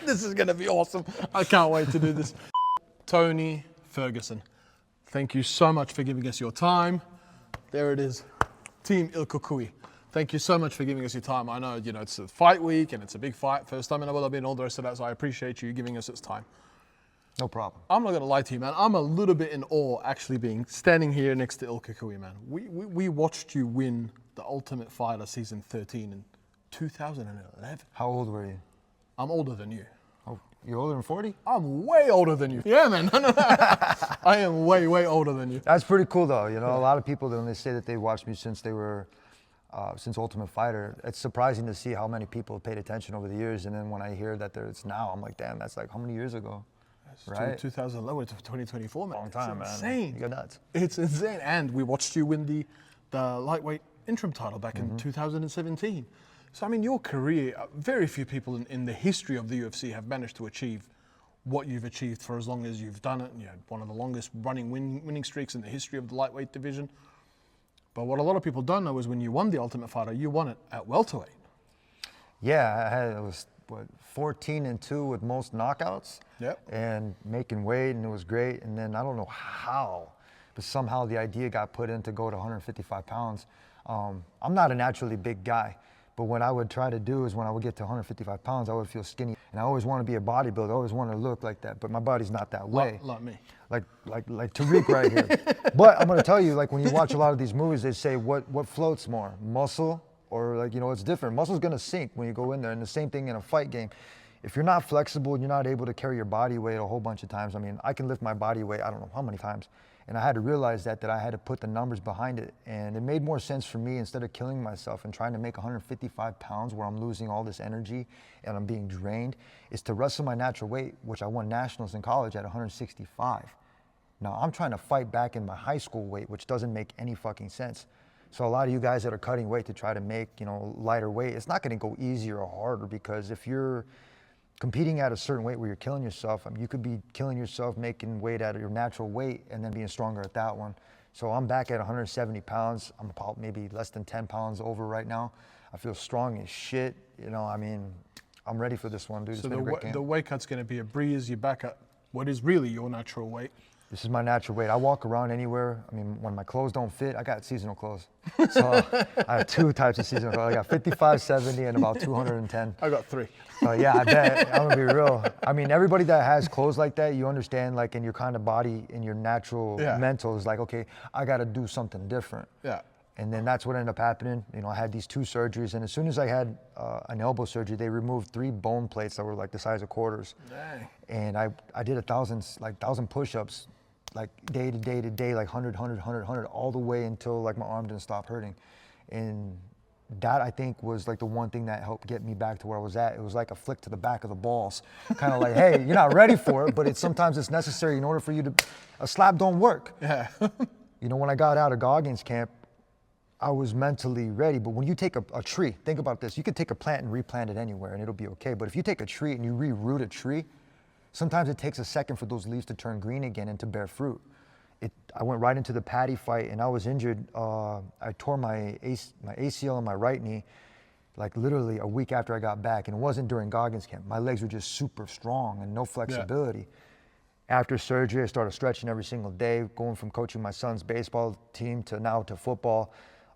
This is going to be awesome. I can't wait to do this. Tony Ferguson, thank you so much for giving us your time. There it is. Team Ilkukui. Thank you so much for giving us your time. I know, it's a fight week and it's a big fight. First time in Abu Dhabi and all the rest of that, so I appreciate you giving us this time. No problem. I'm not going to lie to you, man. I'm a little bit in awe actually standing here next to Ilkukui, man. We watched you win the Ultimate Fighter season 13 in 2011. How old were you? I'm older than you. Oh, you're older than 40? I'm way older than you. Yeah, man. I am way, way older than you. That's pretty cool, though. A lot of people, when they say that they watched me since they were, since Ultimate Fighter, it's surprising to see how many people have paid attention over the years. And then when I hear that it's now, I'm like, damn, that's like how many years ago? Right? 2011 to 2024, man. Long time, it's man. Insane. You go nuts. It's insane. And we watched you win the lightweight interim title back in 2017. So, I mean, your career, very few people in the history of the UFC have managed to achieve what you've achieved for as long as you've done it. You had one of the longest running winning streaks in the history of the lightweight division. But what a lot of people don't know is when you won the Ultimate Fighter, you won it at welterweight. Yeah, it was 14-2 with most knockouts. Yep. And making weight, and it was great. And then I don't know how, but somehow the idea got put in to go to 155 pounds. I'm not a naturally big guy, but what I would try to do is when I would get to 155 pounds, I would feel skinny. And I always want to be a bodybuilder. I always want to look like that, but my body's not that way. Like me. Like Tariq right here. But I'm going to tell you, like when you watch a lot of these movies, they say what floats more, muscle or it's different. Muscle's going to sink when you go in there, and the same thing in a fight game. If you're not flexible and you're not able to carry your body weight a whole bunch of times, I mean, I can lift my body weight, I don't know how many times, and I had to realize that I had to put the numbers behind it, and it made more sense for me instead of killing myself and trying to make 155 pounds where I'm losing all this energy and I'm being drained, is to wrestle my natural weight, which I won nationals in college at 165. Now, I'm trying to fight back in my high school weight, which doesn't make any fucking sense. So a lot of you guys that are cutting weight to try to make, lighter weight, it's not gonna go easier or harder, because if you're competing at a certain weight where you're killing yourself, you could be killing yourself making weight at your natural weight and then being stronger at that one. So I'm back at 170 pounds. I'm about maybe less than 10 pounds over right now. I feel strong as shit. I mean, I'm ready for this one, dude. So the weight cut's going to be a breeze. You're back at what is really your natural weight. This is my natural weight. I walk around anywhere. I mean, when my clothes don't fit, I got seasonal clothes. So I have two types of seasonal clothes. I got 55, 70, and about 210. I got 3. So yeah, I bet. I'm gonna be real. I mean, everybody that has clothes like that, you understand, like in your kind of body, in your natural mental, is like, okay, I gotta do something different. Yeah. And then that's what ended up happening. I had these 2 surgeries, and as soon as I had an elbow surgery, they removed 3 bone plates that were like the size of quarters. Dang. And I did 1,000 push-ups, like day to day to day, like 100, all the way until like my arm didn't stop hurting. And that, I think, was like the one thing that helped get me back to where I was at. It was like a flick to the back of the balls. Kind of like, hey, you're not ready for it, but sometimes it's necessary in order for you to, a slap don't work. Yeah. When I got out of Goggins camp, I was mentally ready, but when you take a tree, think about this, you could take a plant and replant it anywhere and it'll be okay, but if you take a tree and you reroot a tree, sometimes it takes a second for those leaves to turn green again and to bear fruit. I went right into the Paddy fight and I was injured. I tore my ACL on my right knee, like literally a week after I got back, and it wasn't during Goggins camp. My legs were just super strong and no flexibility. Yeah. After surgery, I started stretching every single day, going from coaching my son's baseball team to now to football,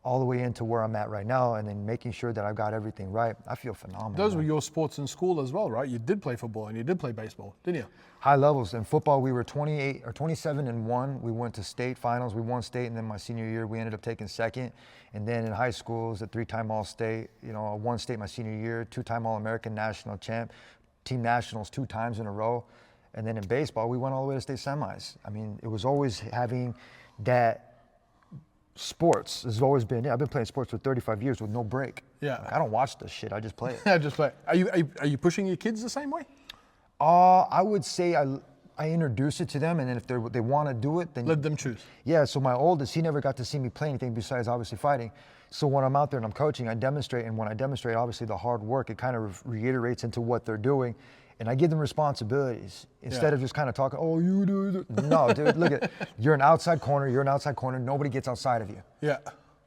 all the way into where I'm at right now, and then making sure that I've got everything right. I feel phenomenal. Those were your sports in school as well, right? You did play football and you did play baseball, didn't you? High levels. In football, we were 27-1. We went to state finals. We won state, and then my senior year, we ended up taking second. And then in high school, I was a 3-time All-State. I won state my senior year, 2-time All-American national champ, team nationals 2 times in a row. And then in baseball, we went all the way to state semis. I mean, it was always having that. Sports has always been, I've been playing sports for 35 years with no break. Yeah. Like, I don't watch this shit, I just play it. I just play it. Are you pushing your kids the same way? I would say I introduce it to them, and then if they want to do it, then let them choose. Yeah, so my oldest, he never got to see me play anything besides obviously fighting. So when I'm out there and I'm coaching, I demonstrate, and when I demonstrate obviously the hard work, it kind of reiterates into what they're doing. And I give them responsibilities instead of just kind of talking, oh, you do. No, dude, look at, you're an outside corner, nobody gets outside of you. Yeah.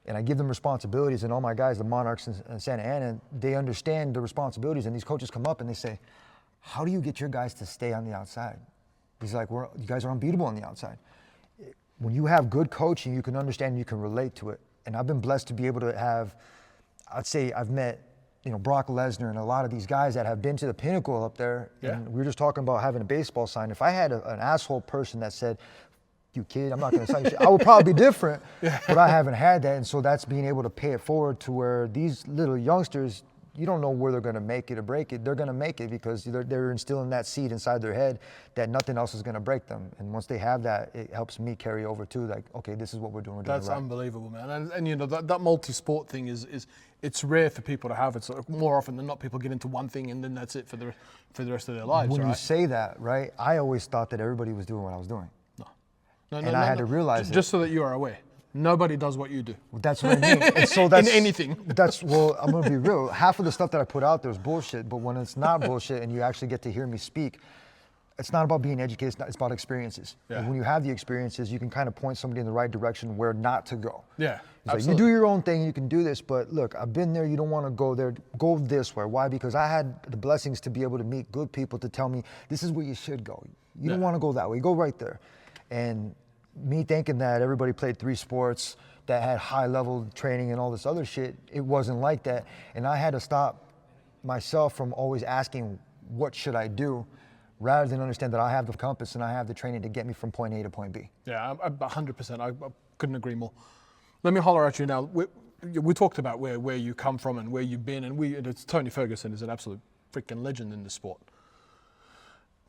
And I give them responsibilities, and all my guys, the Monarchs in Santa Ana, they understand the responsibilities, and these coaches come up and they say, how do you get your guys to stay on the outside? He's like, you guys are unbeatable on the outside. When you have good coaching, you can understand, you can relate to it. And I've been blessed to be able to have, I'd say I've met, Brock Lesnar and a lot of these guys that have been to the pinnacle up there. Yeah. And we were just talking about having a baseball sign. If I had an asshole person that said, you kid, I'm not going to sign you shit, I would probably be different, but I haven't had that. And so that's being able to pay it forward to where these little youngsters, you don't know where they're going to make it or break it. They're going to make it because they're instilling that seed inside their head that nothing else is going to break them. And once they have that, it helps me carry over too. Like, okay, this is what we're doing. That's right. Unbelievable, man. And that multi-sport thing is it's rare for people to have it. So more often than not, people get into one thing and then that's it for the rest of their lives. When right? you say that, right? I always thought that everybody was doing what I was doing. No, I had to realize just so that you are aware. Nobody does what you do. Well, that's what I mean. And so that's, in anything. I'm going to be real. Half of the stuff that I put out there is bullshit, but when it's not bullshit and you actually get to hear me speak, it's not about being educated, it's about experiences. Yeah. And when you have the experiences, you can kind of point somebody in the right direction where not to go. Yeah, like, you do your own thing, you can do this, but look, I've been there, you don't want to go there, go this way. Why? Because I had the blessings to be able to meet good people to tell me, this is where you should go. You don't want to go that way, go right there. And me thinking that everybody played 3 sports, that had high level training and all this other shit, it wasn't like that. And I had to stop myself from always asking, what should I do? Rather than understand that I have the compass and I have the training to get me from point A to point B. Yeah, 100%. I couldn't agree more. Let me holler at you now. We talked about where you come from and where you've been, and Tony Ferguson is an absolute freaking legend in the sport.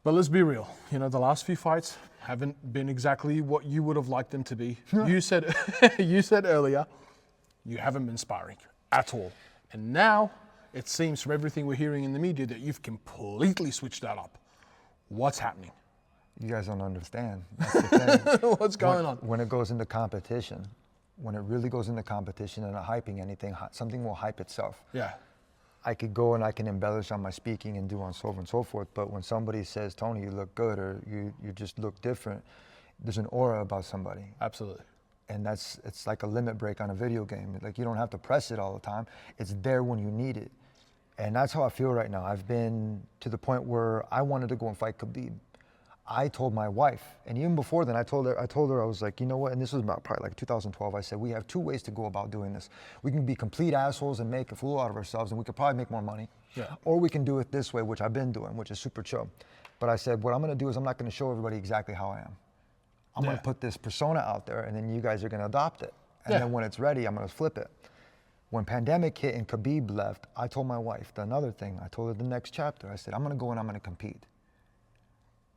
But let's be real. The last few fights haven't been exactly what you would have liked them to be. You said earlier, you haven't been sparring at all. And now it seems from everything we're hearing in the media that you've completely switched that up. What's happening? You guys don't understand. That's the thing. What's going on? When it goes into competition, when it really goes into competition and not hyping anything, something will hype itself. Yeah. I could go and I can embellish on my speaking and do on so on and so forth, but when somebody says, Tony, you look good, or you just look different, there's an aura about somebody. Absolutely. And it's like a limit break on a video game. Like, you don't have to press it all the time. It's there when you need it. And that's how I feel right now. I've been to the point where I wanted to go and fight Khabib. I told my wife, and even before then, I told her, I was like, you know what, and this was about probably like 2012, I said, we have 2 ways to go about doing this. We can be complete assholes and make a fool out of ourselves, and we could probably make more money. Yeah. Or we can do it this way, which I've been doing, which is super chill. But I said, what I'm gonna do is I'm not gonna show everybody exactly how I am. I'm gonna put this persona out there, and then you guys are gonna adopt it. And then when it's ready, I'm gonna flip it. When pandemic hit and Khabib left, I told my wife another thing. I told her the next chapter. I said, I'm gonna go and I'm gonna compete.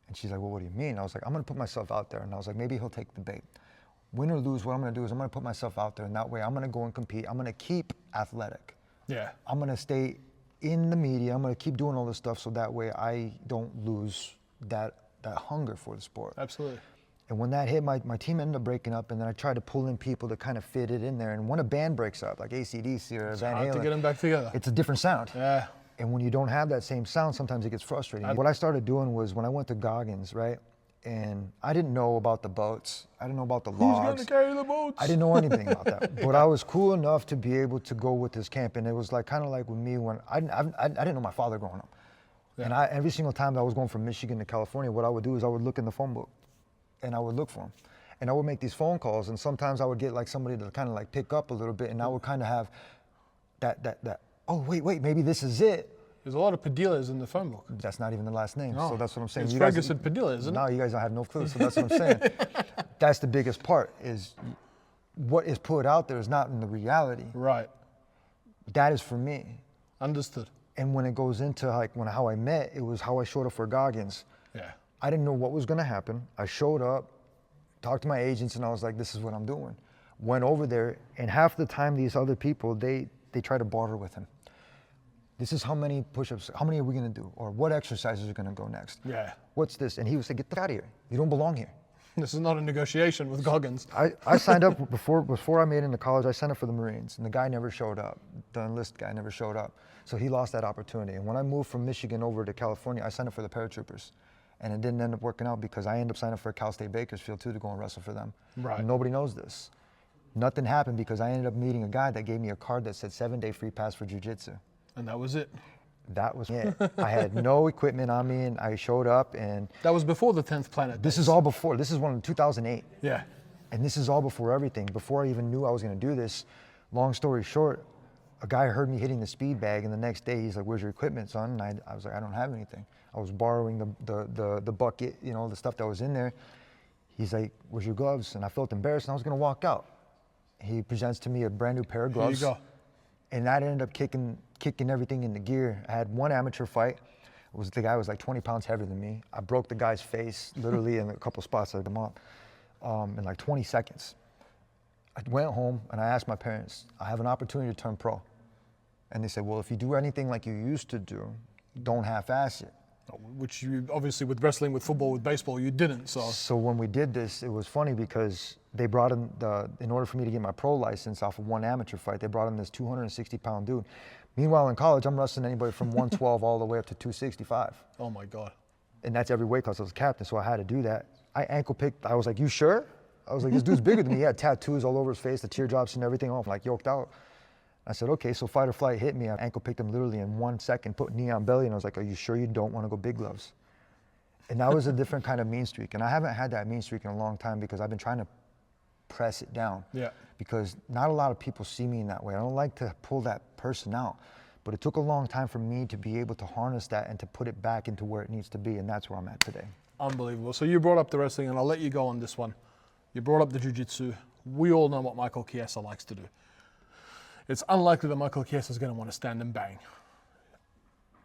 And she's like, well, what do you mean? I was like, I'm gonna put myself out there. And I was like, maybe he'll take the bait. Win or lose, what I'm gonna do is I'm gonna put myself out there, and that way I'm gonna go and compete. I'm gonna keep athletic. Yeah. I'm gonna stay in the media. I'm gonna keep doing all this stuff so that way I don't lose that hunger for the sport. Absolutely. And when that hit, my team ended up breaking up, and then I tried to pull in people to kind of fit it in there. And when a band breaks up, like AC/DC or Van Halen, hard to get them back together. It's a different sound. Yeah. And when you don't have that same sound, sometimes it gets frustrating. What I started doing was when I went to Goggins, right? And I didn't know about the boats. I didn't know about the logs. Who's gonna carry the boats? I didn't know anything about that. But I was cool enough to be able to go with this camp. And it was like kind of like with me when I didn't know my father growing up. Yeah. And every single time that I was going from Michigan to California, what I would do is I would look in the phone book and I would look for him. And I would make these phone calls, and sometimes I would get like somebody to kind of like pick up a little bit, and I would kind of have that, oh, wait, maybe this is it. There's a lot of Padillas in the phone book. That's not even the last name, so that's what I'm saying. It's Ferguson Padilla, isn't it? No, you guys don't have no clue, so that's what I'm saying. That's the biggest part, is what is put out there is not in the reality. Right. That is for me. Understood. And when it goes into like how I met, it was how I showed up for Goggins. Yeah. I didn't know what was gonna happen. I showed up, talked to my agents, and I was like, this is what I'm doing. Went over there, and half the time these other people, they try to barter with him. This is how many push-ups, how many are we gonna do? Or what exercises are gonna go next? Yeah. What's this? And he would say, get out of here. You don't belong here. This is not a negotiation with Goggins. I signed up before I made it into college, I signed up for the Marines, and the guy never showed up. The enlist guy never showed up. So he lost that opportunity. And when I moved from Michigan over to California, I signed up for the paratroopers. And it didn't end up working out because I ended up signing up for Cal State Bakersfield too to go and wrestle for them. Right. And nobody knows this. Nothing happened because I ended up meeting a guy that gave me a card that said 7-day free pass for jiu-jitsu. And that was it. That was it. I had no equipment on me, and I showed up, and that was before the 10th Planet this days. is all before. This is one in 2008. Yeah. And this is all before everything. Before I even knew I was going to do this. Long story short, a guy heard me hitting the speed bag, and the next day he's like, "Where's your equipment, son?" And I was like, "I don't have anything." I was borrowing the bucket, you know, the stuff that was in there. He's like, "Where's your gloves?" And I felt embarrassed, and I was going to walk out. He presents to me a brand new pair of gloves. Here you go. And that ended up kicking everything into gear. I had one amateur fight. The guy was like 20 pounds heavier than me. I broke the guy's face literally in a couple spots. I had him up in like 20 seconds. I went home and I asked my parents, I have an opportunity to turn pro. And they said, well, if you do anything like you used to do, don't half-ass it. Which you, obviously with wrestling, with football, with baseball, you didn't, so. So when we did this, it was funny because they brought in in order for me to get my pro license off of one amateur fight, they brought in this 260-pound dude. Meanwhile, in college, I'm wrestling anybody from 112 all the way up to 265. Oh my God. And that's every weight class. I was captain, so I had to do that. I ankle picked, I was like, you sure? I was like, this dude's bigger than me. He had tattoos all over his face, the teardrops and everything. I'm like yoked out. I said, okay, so fight or flight hit me. I ankle picked him literally in 1 second, put knee on belly, and I was like, are you sure you don't want to go big gloves? And that was a different kind of mean streak. And I haven't had that mean streak in a long time because I've been trying to press it down. Yeah. Because not a lot of people see me in that way. I don't like to pull that person out. But it took a long time for me to be able to harness that and to put it back into where it needs to be, and that's where I'm at today. Unbelievable. So you brought up the wrestling, and I'll let you go on this one. You brought up the jiu-jitsu. We all know what Michael Chiesa likes to do. It's unlikely that Michael Chiesa is going to want to stand and bang.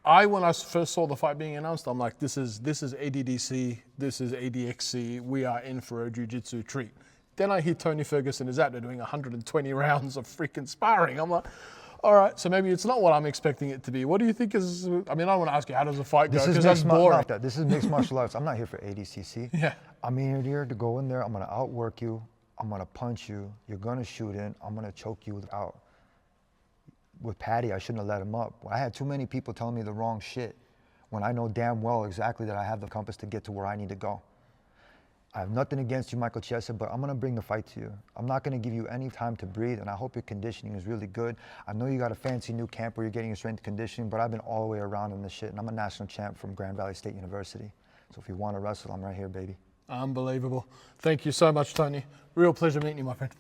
When I first saw the fight being announced, I'm like, this is ADDC, this is ADXC, we are in for a jiu-jitsu treat. Then I hear Tony Ferguson is out there doing 120 rounds of freaking sparring. I'm like, all right, so maybe it's not what I'm expecting it to be. What do you think is, I mean, I don't want to ask you, how does the fight go? Because that's boring. This is mixed martial arts. I'm not here for ADCC. Yeah. I'm here to go in there, I'm going to outwork you, I'm going to punch you, you're going to shoot in, I'm going to choke you out. With Patty, I shouldn't have let him up. I had too many people telling me the wrong shit when I know damn well exactly that I have the compass to get to where I need to go. I have nothing against you, Michael Chiesa, but I'm going to bring the fight to you. I'm not going to give you any time to breathe, and I hope your conditioning is really good. I know you got a fancy new camp where you're getting your strength and conditioning, but I've been all the way around in this shit, and I'm a national champ from Grand Valley State University. So if you want to wrestle, I'm right here, baby. Unbelievable. Thank you so much, Tony. Real pleasure meeting you, my friend.